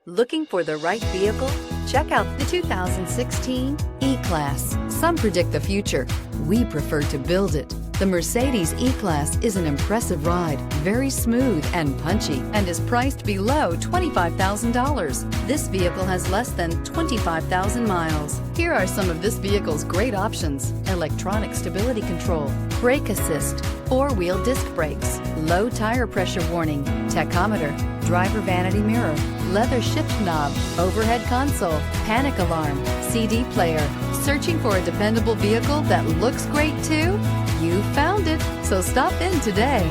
Looking for the right vehicle? Check out the 2016 E-Class. Some predict the future. We prefer to build it. The Mercedes E-Class is an impressive ride, very smooth and punchy, and is priced below $25,000. This vehicle has less than 25,000 miles. Here are some of this vehicle's great options: electronic stability control, brake assist, four-wheel disc brakes, low tire pressure warning, tachometer, driver vanity mirror, leather shift knob, overhead console, panic alarm, CD player. Searching for a dependable vehicle that looks great too? You found it, so stop in today.